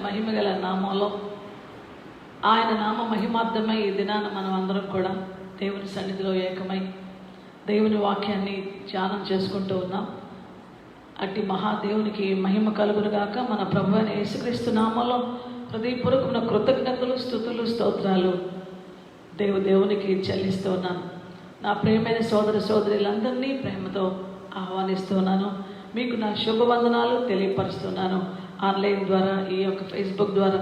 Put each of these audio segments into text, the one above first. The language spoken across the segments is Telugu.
మహిమగల నామంలో ఆయన నామ మహిమార్థమై ఈ దినాన మనం అందరం కూడా దేవుని సన్నిధిలో ఏకమై దేవుని వాక్యాన్ని ధ్యానం చేసుకుంటూ ఉన్నాం. అట్టి మహాదేవునికి మహిమ కలుగునుగాక. మన ప్రభువైన యేసుక్రీస్తు నామంలో హృదయపూర్వకమైన కృతజ్ఞతలు, స్తుతులు, స్తోత్రాలు దేవునికి చెల్లిస్తూ ఉన్నాను. నా ప్రియమైన సోదర సోదరులందరినీ ప్రేమతో ఆహ్వానిస్తున్నాను. మీకు నా శుభవందనాలు తెలియపరుస్తున్నాను. ఆన్లైన్ ద్వారా, ఈ యొక్క ఫేస్బుక్ ద్వారా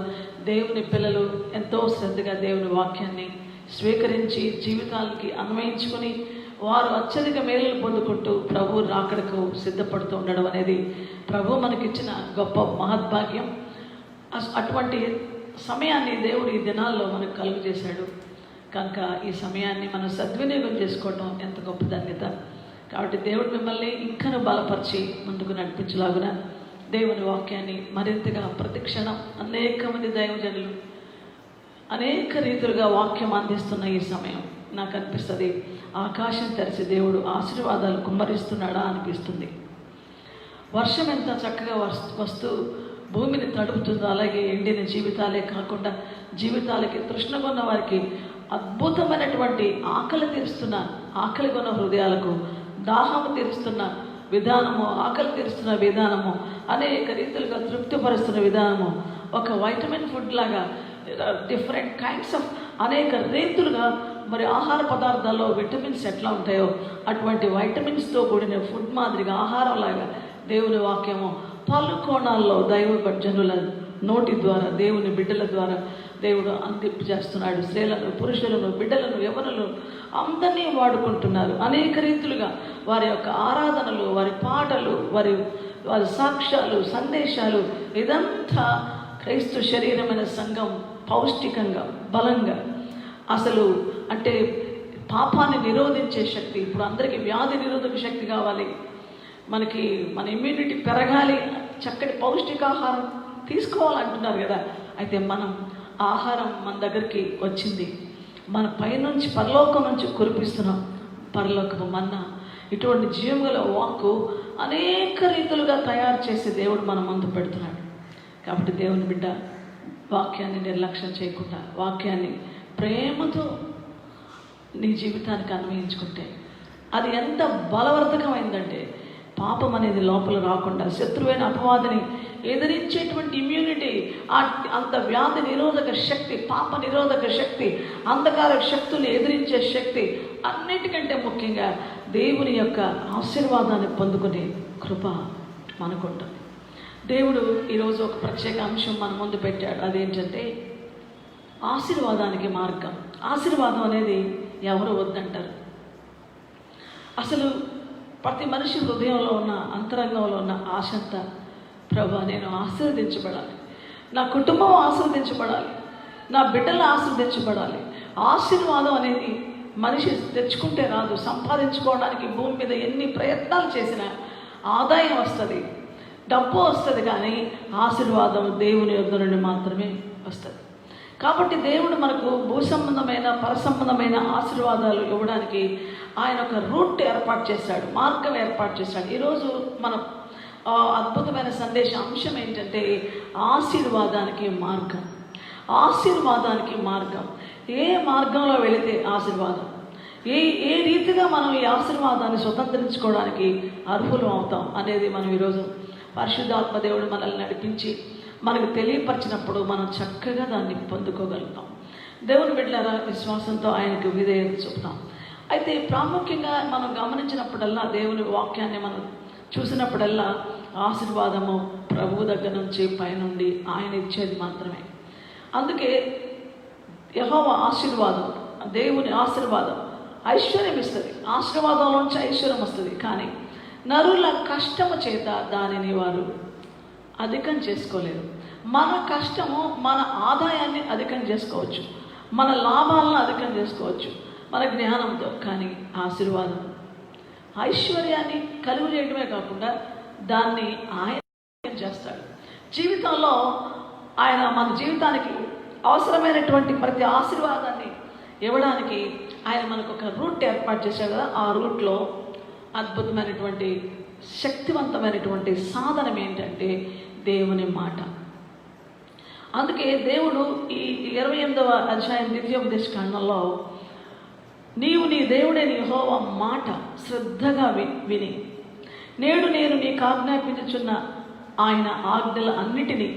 దేవుని పిల్లలు ఎంతో శ్రద్ధగా దేవుని వాక్యాన్ని స్వీకరించి జీవితాలకి అన్వయించుకొని వారు అత్యధిక మేలులు పొందుకుంటూ ప్రభు రాకడకు సిద్ధపడుతూ ఉండడం అనేది ప్రభు మనకిచ్చిన గొప్ప మహద్భాగ్యం. అటువంటి సమయాన్ని దేవుడు ఈ దినాల్లో మనకు కలుగు చేశాడు కనుక ఈ సమయాన్ని మనం సద్వినియోగం చేసుకోవడం ఎంత గొప్ప ధన్యత. కాబట్టి దేవుడు మిమ్మల్ని ఇంకనూ బలపరిచి ముందుకు నడిపించలాగున దేవుని వాక్యాన్ని మరింతగా ప్రతిక్షణం అనేక మంది దైవజనులు అనేక రీతులుగా వాక్యం అందిస్తున్న ఈ సమయం నాకు అనిపిస్తుంది, ఆకాశం తెరిచి దేవుడు ఆశీర్వాదాలు కుమ్మరిస్తున్నాడా అనిపిస్తుంది. వర్షం ఎంత చక్కగా వస్తూ భూమిని తడుపుతుందో, అలాగే ఎండిన జీవితాలే కాకుండా జీవితాలకి తృష్ణగొన్న వారికి అద్భుతమైనటువంటి ఆకలి కొన్న హృదయాలకు దాహము తీరుస్తున్న విధానము, ఆకలి తీరుస్తున్న విధానము, అనేక రీతులుగా తృప్తిపరుస్తున్న విధానము, ఒక వైటమిన్ ఫుడ్ లాగా డిఫరెంట్ కైండ్స్ ఆఫ్ అనేక రీతులుగా మరి ఆహార పదార్థాల్లో విటమిన్స్ ఎట్లా ఉంటాయో అటువంటి వైటమిన్స్తో కూడిన ఫుడ్ మాదిరిగా ఆహారంలాగా దేవుని వాక్యము పలు కోణాల్లో దైవ జనుల నోటి ద్వారా, దేవుని బిడ్డల ద్వారా దేవుడు అందింపు చేస్తున్నాడు. స్త్రీలను, పురుషులను, బిడ్డలను, యవనులను అందరినీ వాడుకుంటున్నారు. అనేక రీతులుగా వారి యొక్క ఆరాధనలు, వారి పాటలు, వారి సాక్ష్యాలు, సందేశాలు, ఇదంతా క్రైస్తవ శరీరమైన సంఘం పౌష్టికంగా, బలంగా, అసలు అంటే పాపాన్ని నిరోధించే శక్తి. ఇప్పుడు అందరికీ వ్యాధి నిరోధక శక్తి కావాలి, మనకి మన ఇమ్యూనిటీ పెరగాలి, చక్కటి పౌష్టికాహారం తీసుకోవాలంటున్నారు కదా. అయితే మనం ఆహారం మన దగ్గరికి వచ్చింది, మన పైనుంచి పరలోకం నుంచి కురిపిస్తున్నాం. పరలోకము మన్నా, ఇటువంటి జీవముల వాక్కు అనేక రీతులుగా తయారు చేసి దేవుడు మన ముందు పెడుతున్నాడు. కాబట్టి దేవుని బిడ్డ వాక్యాన్ని నిర్లక్ష్యం చేయకుండా వాక్యాన్ని ప్రేమతో నీ జీవితానికి అన్వయించుకుంటే అది ఎంత బలవర్ధకమైందంటే పాపం అనేది లోపల రాకుండా శత్రువైన అపవాదిని ఎదిరించేటువంటి ఇమ్యూనిటీ, అంత వ్యాధి నిరోధక శక్తి, పాప నిరోధక శక్తి, అంధకార శక్తుల్ని ఎదిరించే శక్తి, అన్నిటికంటే ముఖ్యంగా దేవుని యొక్క ఆశీర్వాదాన్ని పొందుకునే కృప మనకుంటుంది. దేవుడు ఈరోజు ఒక ప్రత్యేక అంశం మన ముందు పెట్టాడు. అదేంటంటే ఆశీర్వాదానికి మార్గం. ఆశీర్వాదం అనేది ఎవరు వద్దంటారు? అసలు ప్రతి మనిషి హృదయంలో ఉన్న, అంతరంగంలో ఉన్న ఆశ అంతా, ప్రభా నేను ఆశీర్వదించబడాలి, నా కుటుంబం ఆశీర్వదించబడాలి, నా బిడ్డలు ఆశీర్వదించబడాలి. ఆశీర్వాదం అనేది మనిషి తెచ్చుకుంటే రాదు. సంపాదించుకోవడానికి భూమి మీద ఎన్ని ప్రయత్నాలు చేసినా ఆదాయం వస్తుంది, డబ్బు వస్తుంది, కానీ ఆశీర్వాదం దేవుని యొద్ద నుండి మాత్రమే వస్తుంది. కాబట్టి దేవుడు మనకు భూ సంబంధమైన, పరసంబంధమైన ఆశీర్వాదాలు ఇవ్వడానికి ఆయన ఒక రూట్ ఏర్పాటు చేశాడు, మార్గం ఏర్పాటు చేశాడు. ఈరోజు మన అద్భుతమైన సందేశ అంశం ఏంటంటే ఆశీర్వాదానికి మార్గం. ఆశీర్వాదానికి మార్గం. ఏ మార్గంలో వెళితే ఆశీర్వాదం, ఏ రీతిగా మనం ఈ ఆశీర్వాదాన్ని స్వతంత్రించుకోవడానికి అర్హులు అవుతాం అనేది మనం ఈరోజు పరిశుద్ధాత్మ దేవుడు మనల్ని నడిపించి మనకు తెలియపరిచినప్పుడు మనం చక్కగా దాన్ని పొందుకోగలుగుతాం. దేవుని బిడ్డలారా, విశ్వాసంతో ఆయనకు విధేయత చూపుతాం. అయితే ప్రాముఖ్యంగా మనం గమనించినప్పుడల్లా, దేవుని వాక్యాన్ని మనం చూసినప్పుడల్లా ఆశీర్వాదము ప్రభువు దగ్గర నుంచి పైనుండి ఆయన ఇచ్చేది మాత్రమే. అందుకే యెహోవా ఆశీర్వాదం, దేవుని ఆశీర్వాదం ఐశ్వర్యం ఇస్తుంది. ఆశీర్వాదంలోంచి ఐశ్వర్యం వస్తుంది, కానీ నరుల కష్టము చేత దానిని వారు అధికం చేసుకోలేరు. మన కష్టము మన ఆదాయాన్ని అధికం చేసుకోవచ్చు, మన లాభాలను అధికం చేసుకోవచ్చు మన జ్ఞానంతో, కానీ ఆశీర్వాదం ఐశ్వర్యాన్ని కలుగు చేయడమే కాకుండా దాన్ని ఆయన చేస్తాడు. జీవితంలో ఆయన మన జీవితానికి అవసరమైనటువంటి ప్రతి ఆశీర్వాదాన్ని ఇవ్వడానికి ఆయన మనకు ఒక రూట్ ఏర్పాటు చేశాడు కదా. ఆ రూట్లో అద్భుతమైనటువంటి శక్తివంతమైనటువంటి సాధనం ఏంటంటే దేవుని మాట. అందుకే దేవుడు ఈ 28వ అధ్యాయం ద్వితీయోపదేశ కాండంలో నీవు నీ దేవుడైన యెహోవా మాట శ్రద్ధగా విని నేడు నేను నీకు ఆజ్ఞాపించుచున్న ఆయన ఆజ్ఞల అన్నిటినీ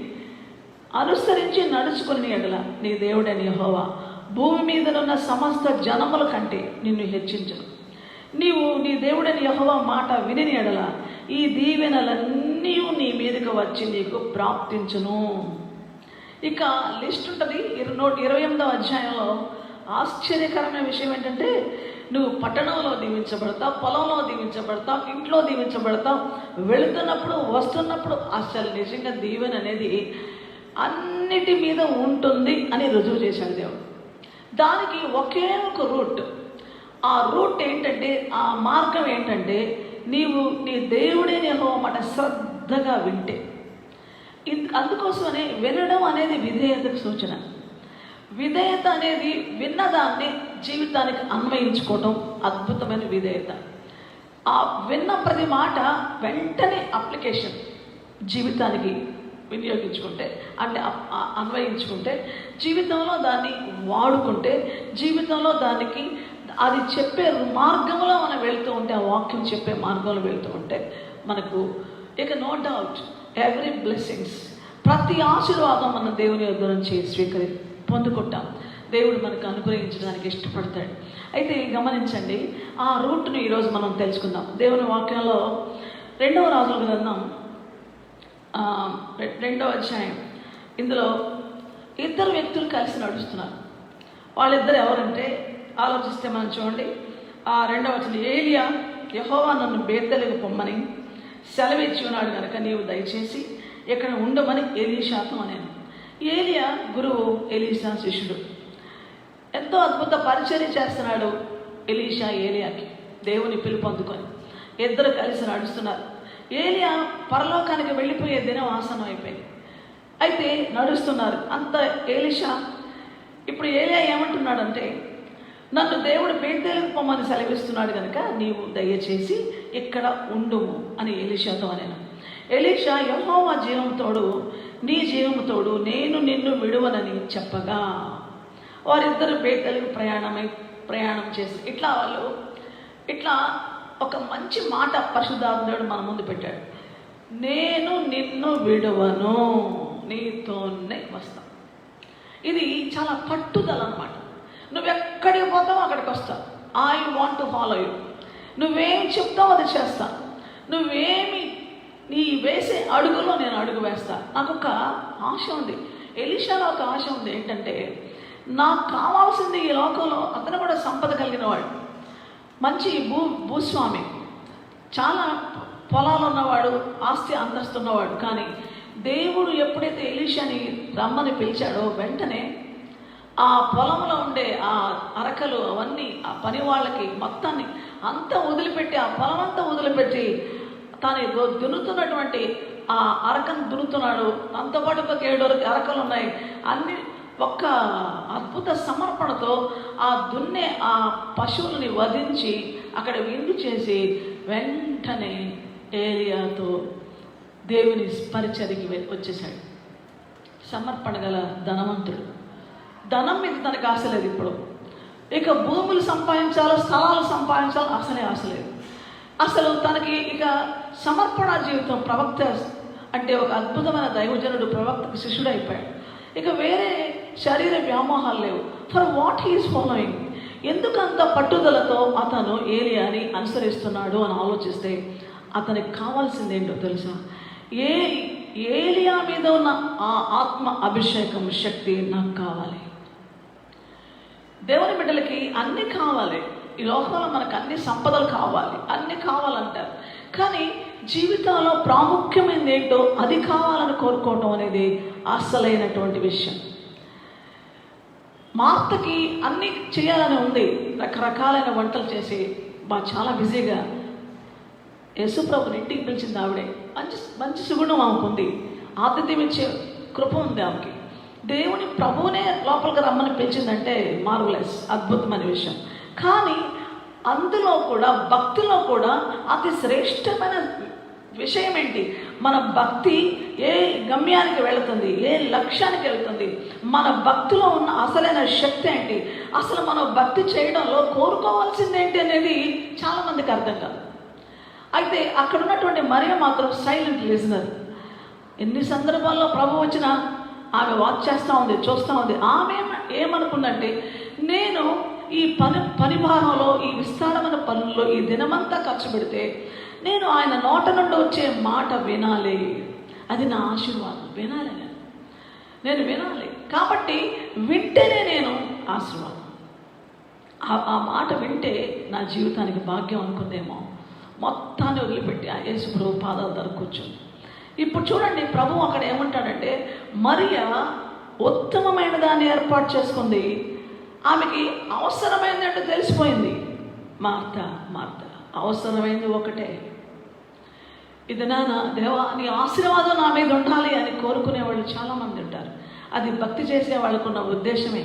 అనుసరించి నడుచుకుని ఎడల నీ దేవుడైన యెహోవా భూమి మీదనున్న సమస్త జనముల కంటే నిన్ను హెచ్చించును. నీవు నీ దేవుడైన యెహోవా మాట విని ఎడల ఈ దీవెనలన్నీ నీ మీదకి వచ్చి నీకు ప్రాప్తించును. ఇక లిస్ట్ ఉంటుంది 28వ అధ్యాయంలో. ఆశ్చర్యకరమైన విషయం ఏంటంటే నువ్వు పట్టణంలో దీవించబడతావు, పొలంలో దీవించబడతావు, ఇంట్లో దీవించబడతావు, వెళుతున్నప్పుడు వస్తున్నప్పుడు. అసలు నిజంగా దీవెన అనేది అన్నిటి మీద ఉంటుంది అని రుజువు చేశాడు దేవుడు. దానికి ఒకే ఒక రూట్. ఆ రూట్ ఏంటంటే, ఆ మార్గం ఏంటంటే, నీవు నీ దేవుడైన యెహోవా మాట శ్రద్ధగా వింటే. అందుకోసమనే వినడం అనేది విధేయతకు సూచన. విధేయత అనేది విన్నదాన్ని జీవితానికి అన్వయించుకోవటం అద్భుతమైన విధేయత. ఆ విన్న ప్రతి మాట వెంటనే అప్లికేషన్ జీవితానికి వినియోగించుకుంటే, అంటే అన్వయించుకుంటే, జీవితంలో దాన్ని వాడుకుంటే, జీవితంలో దానికి అది చెప్పే మార్గంలో మనం వెళ్తూ ఉంటే, ఆ వాక్యం చెప్పే మార్గంలో వెళ్తూ ఉంటే మనకు ఇక నో డౌట్ ఎవ్రీ బ్లెస్సింగ్స్, ప్రతి ఆశీర్వాదం మన దేవుని యొద్ద నుంచి పొందుకుంటాం. దేవుడు మనకు అనుగ్రహించడానికి ఇష్టపడతాడు. అయితే గమనించండి, ఆ రూట్ను ఈరోజు మనం తెలుసుకుందాం. దేవుని వాక్యంలో 2వ రాజుల గ్రంథం 2వ అధ్యాయం, ఇందులో ఇద్దరు వ్యక్తులు కలిసి నడుస్తున్నారు. వాళ్ళిద్దరు ఎవరంటే ఆలోచిస్తే మనం చూడండి. ఆ 2వ వచనం, ఏలియా యెహోవా నన్ను బేతేలుకు పొమ్మని సెలవిచ్చి ఉన్నాడు కనుక నీవు దయచేసి ఇక్కడ ఉండమని ఎలీషాతో అనేను. ఏలియా గురువు, ఎలీషా శిష్యుడు. ఎంతో అద్భుత పరిచర్య చేస్తున్నాడు ఎలీషా ఏలియాకి, దేవుని పిలుపు అందుకొని. ఇద్దరు కలిసి నడుస్తున్నారు. ఏలియా పరలోకానికి వెళ్ళిపోయే దినం ఆసనం అయిపోయింది. అయితే నడుస్తున్నారు అంత ఎలీషా. ఇప్పుడు ఏలియా ఏమంటున్నాడంటే, నన్ను దేవుడు బేతేలుకు పొమ్మని సెలవిస్తున్నాడు కనుక నీవు దయచేసి ఇక్కడ ఉండుము అని ఎలీషాతో అనేను. ఎలీషా యెహోవా జీవంతోడు నీ జీవముతోడు నేను నిన్ను విడువనని చెప్పగా వారిద్దరు బేతేలుకు ప్రయాణం చేసి ఇట్లా ఒక మంచి మాట పరిశుద్ధాత్ముడు మన ముందు పెట్టాడు. నేను నిన్ను విడువను, నీతోనే వస్తా. ఇది చాలా పట్టుదల అన్నమాట. నువ్వెక్కడికి పోతావో అక్కడికి వస్తావు. I want to follow you. నువ్వేం చెప్తావో అది చేస్తా. నువ్వేమి నీ వేసే అడుగులో నేను అడుగు వేస్తా. నాకు ఒక ఆశ ఉంది, ఎలీషాలో ఒక ఆశ ఉంది. ఏంటంటే, నాకు కావాల్సింది ఈ లోకంలో, అతను కూడా సంపద కలిగిన వాడు, మంచి భూస్వామి, చాలా పొలాలు ఉన్నవాడు, ఆస్తి అంతస్తున్నవాడు. కానీ దేవుడు ఎప్పుడైతే ఎలీషాని రమ్మని పిలిచాడో వెంటనే ఆ పొలంలో ఉండే ఆ అరకలు అవన్నీ ఆ పని వాళ్ళకి మొత్తాన్ని అంతా వదిలిపెట్టి, ఆ పొలం అంతా వదిలిపెట్టి తాను దున్నుతున్నటువంటి ఆ అరకను దున్నుతున్నాడు. దాంతోపాటు ఒక 7 అరకలు ఉన్నాయి. అన్ని ఒక్క అద్భుత సమర్పణతో ఆ దున్నే ఆ పశువులని వధించి అక్కడ విందు చేసి వెంటనే ఏలియాతో దేవుని పరిచర్యకి వచ్చేసాడు. సమర్పణ గల ధనవంతుడు. ధనం మీద తనకు ఆశ లేదు. ఇప్పుడు ఇక భూములు సంపాదించాలో, స్థలాలు సంపాదించాలో అసలే ఆశ లేదు. అసలు తనకి ఇక సమర్పణ జీవితం. ప్రవక్త అంటే ఒక అద్భుతమైన దైవజనుడు, ప్రవక్తకు శిష్యుడు అయిపోయాడు. ఇక వేరే శరీర వ్యామోహాలు లేవు. ఫర్ వాట్ హీఈస్ ఫాలోయింగ్, ఎందుకంత పట్టుదలతో అతను ఏలియాని అనుసరిస్తున్నాడు అని ఆలోచిస్తే అతనికి కావాల్సింది ఏంటో తెలుసా? ఏలియా మీద ఉన్న ఆ ఆత్మ అభిషేకం, శక్తి నాకు కావాలి. దేవుని బిడ్డలకి అన్నీ కావాలి. ఈ లోకంలో మనకు అన్ని సంపదలు కావాలి, అన్నీ కావాలంటారు. కానీ జీవితంలో ప్రాముఖ్యమైనది ఏంటో అది కావాలని కోరుకోవటం అనేది అసలైనటువంటి విషయం. మార్తకి అన్నీ చేయాలని ఉంది, రకరకాలైన వంటలు చేసి చాలా బిజీగా. యేసుప్రభుని ఇంటికి పిలిచింది ఆవిడే. మంచి సుగుణం ఆమెకుంది, ఆతిథ్యం ఇచ్చే కృప ఉంది ఆమెకి. దేవుని ప్రభువునే లోపలికి రమ్మని పిలిచిందంటే మార్వెలస్, అద్భుతమైన విషయం. కానీ అందులో కూడా, భక్తిలో కూడా అతి శ్రేష్టమైన విషయం ఏంటి? మన భక్తి ఏ గమ్యానికి వెళుతుంది, ఏ లక్ష్యానికి వెళుతుంది, మన భక్తిలో ఉన్న అసలైన శక్తి ఏంటి, అసలు మనం భక్తి చేయడంలో కోరుకోవాల్సింది ఏంటి అనేది చాలామందికి అర్థం కాదు. అయితే అక్కడ ఉన్నటువంటి మరియ మాత్రం సైలెంట్ లిజనర్. ఎన్ని సందర్భాల్లో ప్రభు వచ్చినా ఆమె వాచ్ చేస్తూ ఉంది, చూస్తూ ఉంది. ఆమె ఏమనుకుందంటే, నేను ఈ పని భారంలో, ఈ విస్తారమైన పనుల్లో ఈ దినమంతా ఖర్చు పెడితే నేను ఆయన నోట నుండి వచ్చే మాట వినాలి, అది నా ఆశీర్వాదం. వినాలి, నేను వినాలి. కాబట్టి వింటేనే నేను ఆశీర్వాదం. ఆ మాట వింటే నా జీవితానికి భాగ్యం అనుకుందేమో. మొత్తాన్ని వదిలిపెట్టి ఆ యేసు ప్రభు పాదాల దగ్గర కూర్చుంది. ఇప్పుడు చూడండి, ప్రభు అక్కడ ఏమంటాడంటే, మరియ ఉత్తమమైన దాన్ని ఏర్పాటు చేసుకుంది. ఆమెకి అవసరమైంది అంటే తెలిసిపోయింది. మార్త అవసరమైంది ఒకటే. ఇది నాన్న దేవా, నీ ఆశీర్వాదం నా మీద ఉండాలి అని కోరుకునే వాళ్ళు చాలామంది ఉంటారు. అది భక్తి చేసే వాళ్ళకున్న ఉద్దేశమే.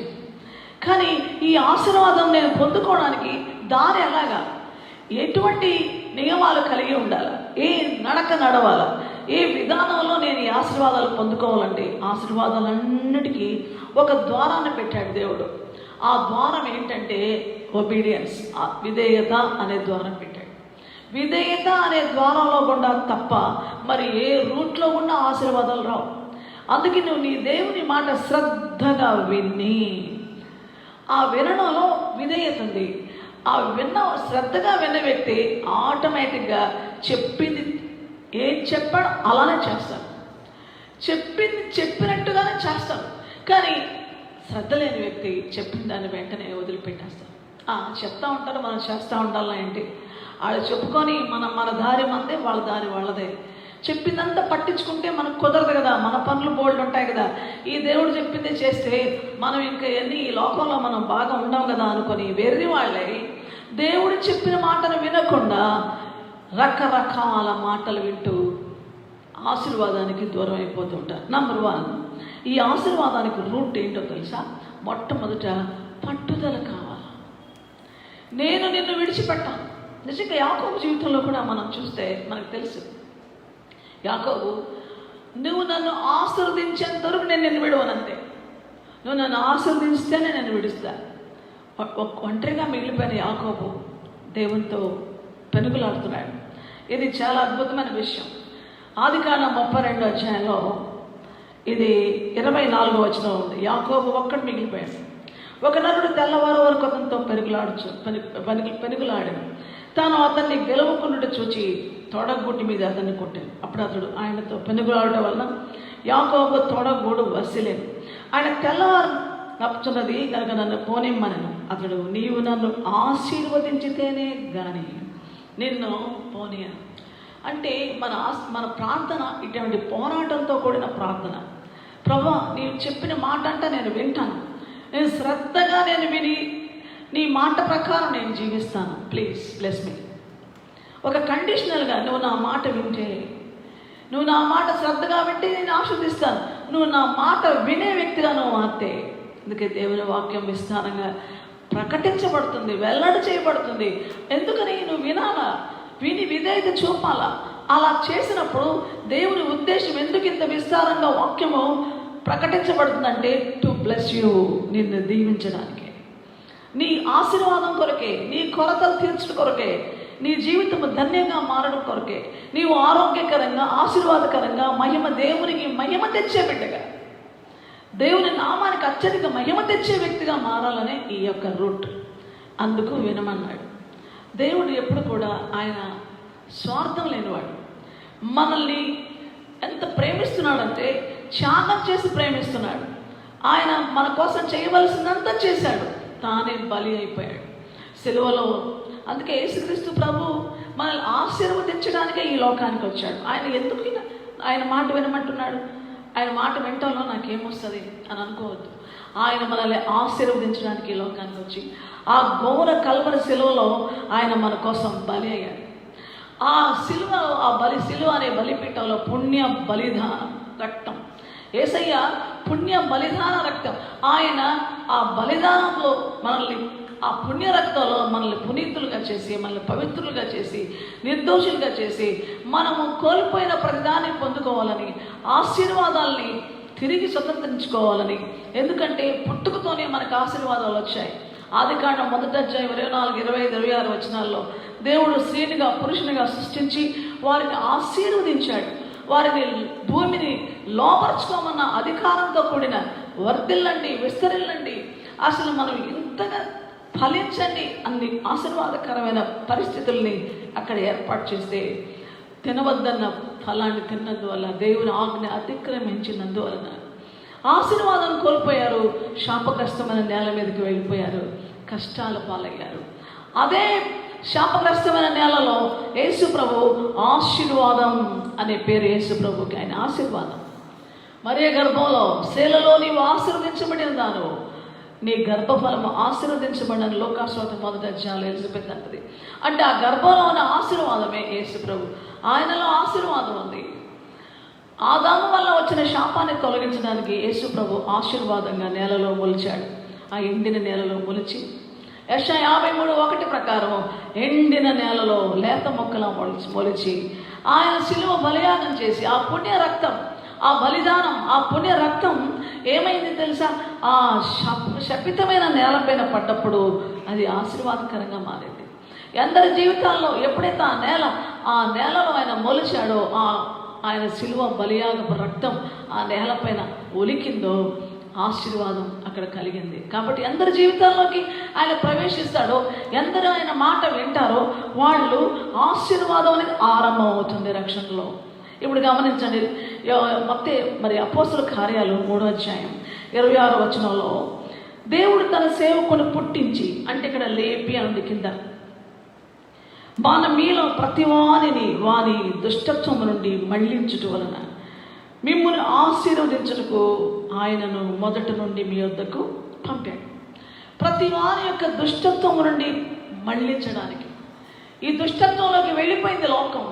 కానీ ఈ ఆశీర్వాదం నేను పొందుకోవడానికి దారి ఎలాగా, ఎటువంటి నియమాలు కలిగి ఉండాలి, ఏ నడక నడవాలా, ఏ విధానంలో నేను ఈ ఆశీర్వాదాలు పొందుకోవాలంటే, ఆశీర్వాదాలన్నిటికీ ఒక ద్వారాన్ని పెట్టాడు దేవుడు. ఆ ద్వారం ఏంటంటే ఒబీడియన్స్, విధేయత అనే ద్వారం పెట్టాడు. విధేయత అనే ద్వారంలో గుండా తప్ప మరి ఏ రూట్లో ఉన్న ఆశీర్వాదాలు రావు. అందుకే నువ్వు నీ దేవుని మాట శ్రద్ధగా విని, ఆ వినడంలో విధేయత ఉంది. ఆ శ్రద్ధగా విన్న వ్యక్తి ఆటోమేటిక్గా చెప్పింది ఏం చెప్పాడు అలానే చేస్తాడు, చెప్పింది చెప్పినట్టుగానే చేస్తాడు. కానీ శ్రద్ధ లేని వ్యక్తి చెప్పిన దాన్ని వెంటనే వదిలిపెట్టేస్తాడు. చెప్తా ఉంటారు, మనం చేస్తూ ఉండాలా ఏంటి, వాళ్ళు చెప్పుకొని మన దారి మనదే, వాళ్ళ దారి వాళ్ళదే. చెప్పిందంతా పట్టించుకుంటే మనకు కుదరదు కదా, మన పనులు బోల్డ్ ఉంటాయి కదా. ఈ దేవుడు చెప్పింది చేస్తే మనం ఇంకా ఎన్ని ఈ లోకంలో మనం బాగా ఉండం కదా అనుకొని వెర్రి వాళ్ళై దేవుడు చెప్పిన మాటను వినకుండా రకరకాల మాటలు వింటూ ఆశీర్వాదానికి దూరం అయిపోతుంటారు. నంబర్ 1, ఈ ఆశీర్వాదానికి రూట్ ఏంటో తెలుసా? మొట్టమొదట పట్టుదల కావాలి. నేను నిన్ను విడిచిపెట్టాను. నిజంగా యాకోబు జీవితంలో కూడా మనం చూస్తే మనకు తెలుసు, యాకోబు, నువ్వు నన్ను ఆశీర్వదించేంత వరకు నేను నిన్ను విడవనంతే, నువ్వు నన్ను ఆశీర్వదిస్తేనే నేను విడుస్తా. ఒంటరిగా మిగిలిపోయిన యాకోబు దేవునితో పెనుగులాడుతున్నాడు. ఇది చాలా అద్భుతమైన విషయం. ఆదికాండం 32వ అధ్యాయంలో ఇది 24వ వచనం ఉంది. యాకోబు ఒక్కడు మిగిలిపోయాడు. ఒక నరుడు తెల్లవారు వరకు అతనితో పెనుగులాడాడు. తాను అతన్ని గెలవకుండా చూచి తొడగుడ్డి మీద అతన్ని కొట్టాడు. అప్పుడు అతడు ఆయనతో పెనుగులాడటం వలన యాకోబు తొడగూడు వసిలేదు. ఆయన తెల్లవారు నప్పుతున్నది కనుక నన్ను పోనిమ్మనను. అతడు, నీవు నన్ను ఆశీర్వదించితేనే గాని నిన్ను పోనీయను. అంటే మన ప్రార్థన ఇటువంటి పోరాటంతో కూడిన ప్రార్థన. ప్రభువా, నీవు చెప్పిన మాట అంటే నేను వింటాను, నేను శ్రద్ధగా నేను విని నీ మాట ప్రకారం నేను జీవిస్తాను, ప్లీజ్ బ్లెస్ మీ. ఒక కండిషనల్గా నువ్వు నా మాట వింటే, నువ్వు నా మాట శ్రద్ధగా వింటే నేను ఆశీర్వదిస్తాను. నువ్వు నా మాట వినే వ్యక్తిగా నువ్వు మారితే, అందుకే దేవుని వాక్యం విస్తారంగా ప్రకటించబడుతుంది, వెల్లడి చేయబడుతుంది. ఎందుకని? నువ్వు వినాలా, విని విధేయత చూపాలా. అలా చేసినప్పుడు దేవుని ఉద్దేశం ఎందుకు ఇంత విస్తారంగా వాక్యము ప్రకటించబడుతుందంటే, టు బ్లెస్ యూ, నిన్ను దీవించడానికి, నీ ఆశీర్వాదం కొరకే, నీ కొరతలు తీర్చడం కొరకే, నీ జీవితం ధన్యంగా మారడం కొరకే, నీవు ఆరోగ్యకరంగా ఆశీర్వాదకరంగా దేవునికి మహిమ తెచ్చే బిడ్డగా, దేవుని నామానికి అత్యధిక మహిమ తెచ్చే వ్యక్తిగా మారాలనే ఈ యొక్క రూట్. అందుకు వినమన్నాడు. దేవుడు ఎప్పుడు కూడా ఆయన స్వార్థం లేనివాడు. మనల్ని ఎంత ప్రేమిస్తున్నాడంటే త్యాగం చేసి ప్రేమిస్తున్నాడు. ఆయన మన కోసం చేయవలసిందంతా చేశాడు, తానే బలి అయిపోయాడు సిలువలో. అందుకే యేసుక్రీస్తు ప్రభు మనల్ని ఆశీర్వదించడానికే ఈ లోకానికి వచ్చాడు. ఆయన ఎందుకు ఆయన మాట వినమంటున్నాడు? ఆయన మాట వినటంలో నాకేమొస్తుంది అని అనుకోవద్దు. ఆయన మనల్ని ఆశీర్వదించడానికి ఈ లోకానికి వచ్చి ఆ ఘోర కల్వరి సిలువలో ఆయన మన కోసం బలి అయ్యాడు. ఆ సిలువ, సిలువ అనే బలిపీఠంలో పుణ్య బలిదాన రక్తం, యేసయ్య పుణ్య బలిదాన రక్తం, ఆయన ఆ బలిదానంలో మనల్ని ఆ పుణ్య రక్తంలో మనల్ని పునీతులుగా చేసి, మనల్ని పవిత్రులుగా చేసి, నిర్దోషులుగా చేసి, మనము కోల్పోయిన ప్రతిదాన్ని పొందుకోవాలని, ఆశీర్వాదాలని తిరిగి స్వతంత్రించుకోవాలని. ఎందుకంటే పుట్టుకతోనే మనకు ఆశీర్వాదాలు వచ్చాయి. ఆదికాండం 1వ అధ్యాయం 24, 25, 26 వచనాల్లో దేవుడు స్త్రీనిగా పురుషునిగా సృష్టించి వారిని ఆశీర్వదించాడు. వారిని భూమిని లోపరుచుకోమన్న అధికారంతో కూడిన వర్ధిల్లండి, విస్తరిల్లండి, అసలు మనం ఇంతగా ఫలించండి అన్ని ఆశీర్వాదకరమైన పరిస్థితుల్ని అక్కడ ఏర్పాటు చేస్తే, తినవద్దన్న ఫలాన్ని తిన్నందువల్ల, దేవుని ఆజ్ఞ అతిక్రమించినందువలన ఆశీర్వాదం కోల్పోయారు. శాపగ్రస్తమైన నేల మీదకి వెళ్ళిపోయారు, కష్టాల పాలయ్యారు. అదే శాపగ్రస్తమైన నేలలో యేసు ప్రభు ఆశీర్వాదం అనే పేరు యేసు ప్రభుకి, ఆయన ఆశీర్వాదం. మరియ గర్భంలో శేలలో నీవు ఆశీర్వదించబడిన దాను, నీ గర్భఫలము ఆశీర్వదించబడిన లోకాస్వార్త 1వ అధ్యాయంలో ఎలిజబెత్ అంటది. అంటే ఆ గర్భంలో ఉన్న ఆశీర్వాదమే యేసు ప్రభు. ఆయనలో ఆశీర్వాదం ఉంది. ఆదాము వల్ల వచ్చిన శాపాన్ని తొలగించడానికి యేసు ప్రభు ఆశీర్వాదంగా నేలలో మొలిచాడు. ఆ ఎండిన నేలలో మొలిచి యెషయా 53:1 ప్రకారం ఎండిన నేలలో లేత మొక్కలా మొలిచి ఆయన శిలువ బలియాగం చేసి ఆ పుణ్య రక్తం, ఆ బలిదానం, ఆ పుణ్య రక్తం ఏమైంది తెలుసా? ఆ శపితమైన నేలపైన పడ్డప్పుడు అది ఆశీర్వాదకరంగా మారింది. అందరి జీవితాల్లో ఎప్పుడైతే ఆ నేలలో ఆయన మొలిచాడో, ఆయన శిలువ బలియాగపు రక్తం ఆ నేలపైన ఒలికిందో, ఆశీర్వాదం అక్కడ కలిగింది. కాబట్టి ఎందరి జీవితాల్లోకి ఆయన ప్రవేశిస్తాడో, ఎందరు ఆయన మాట వింటారో వాళ్ళు ఆశీర్వాదం అనేది ఆరంభం అవుతుంది రక్షణలో. ఇప్పుడు గమనించండి, మరి అపోస్తల కార్యాలు 3వ అధ్యాయం 26వ వచనంలో దేవుడు తన సేవకుని పుట్టించి, అంటే ఇక్కడ లేపి అంది కింద, మన మీలో ప్రతి వాని దుష్టత్వము నుండి మళ్లించుట వలన మిమ్మును ఆశీర్వదించుటకు ఆయనను మొదటి నుండి మీ వద్దకు పంపాడు. ప్రతి వారి యొక్క దుష్టత్వము నుండి మళ్లించడానికి. ఈ దుష్టత్వంలోకి వెళ్ళిపోయింది లోకం.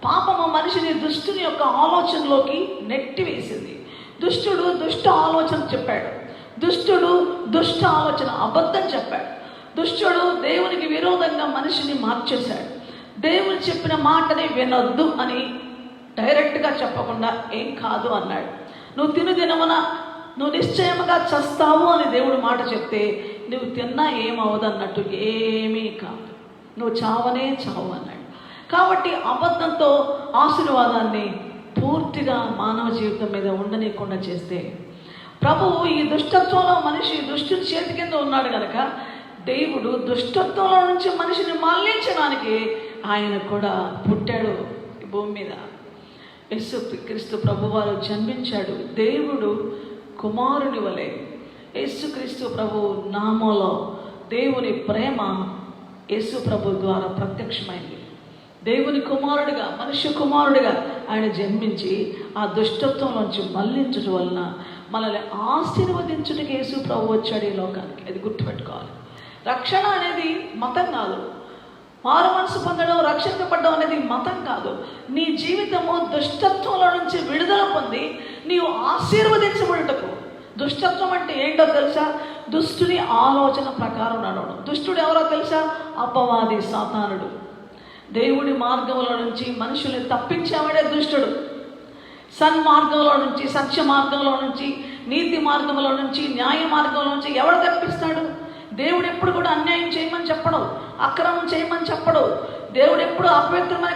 పాపము మనిషిని దుష్టుని యొక్క ఆలోచనలోకి నెట్టివేసింది. దుష్టుడు దుష్ట ఆలోచన చెప్పాడు, దుష్టుడు దుష్ట ఆలోచన అబద్ధం చెప్పాడు, దుష్టుడు దేవునికి విరోధంగా మనిషిని మార్చేశాడు. దేవుడు చెప్పిన మాటని వినొద్దు అని డైరెక్ట్గా చెప్పకుండా ఏం కాదు అన్నాడు. నువ్వు తినమున నువ్వు నిశ్చయముగా చస్తావు అని దేవుడు మాట చెప్తే నువ్వు తిన్నా ఏమవదు అన్నట్టు, ఏమీ కాదు, నువ్వు చావనే చావు అన్నాడు. కాబట్టి అబద్ధంతో ఆశీర్వాదాన్ని పూర్తిగా మానవ జీవితం మీద ఉండనీయకుండా చేస్తే, ప్రభువు ఈ దుష్టత్వంలో మనిషి దుష్టుని చేతి కింద ఉన్నాడు కనుక దేవుడు దుష్టత్వంలో నుంచి మనిషిని మళ్లించడానికి ఆయన కూడా పుట్టాడు ఈ భూమి మీద. యేసు క్రీస్తు ప్రభువారు జన్మించాడు. దేవుడు కుమారుని వలె యేసుక్రీస్తు ప్రభు నామంలో దేవుని ప్రేమ యేసు ప్రభు ద్వారా ప్రత్యక్షమైంది. దేవుని కుమారుడిగా, మనుష్య కుమారుడిగా ఆయన జన్మించి ఆ దుష్టత్వంలోంచి మళ్లించడం వలన మనల్ని ఆశీర్వదించుటకి యేసు ప్రభు వచ్చాడు ఈ లోకానికి. అది గుర్తుపెట్టుకోవాలి. రక్షణ అనేది మతం కాదు. మారు మనసు పొందడం, రక్షించబడడం అనేది మతం కాదు. నీ జీవితము దుష్టత్వంలో నుంచి విడుదల పొంది నీవు ఆశీర్వదించబడుటకు. దుష్టత్వం అంటే ఏంటో తెలుసా? దుష్టుని ఆలోచన ప్రకారం నడవడం. దుష్టుడు ఎవరో తెలుసా? అపవాది, సాతానుడు. దేవుడి మార్గంలో నుంచి మనుషుల్ని తప్పించేవాడే దుష్టుడు. సన్మార్గంలో నుంచి, సత్య మార్గంలో నుంచి, నీతి మార్గంలో నుంచి, న్యాయ మార్గంలో నుంచి ఎవడు తప్పిస్తాడు? దేవుడు ఎప్పుడు కూడా అన్యాయం చేయమని చెప్పడు, అక్రమం చేయమని చెప్పడు. దేవుడు ఎప్పుడు అపవిత్రమైన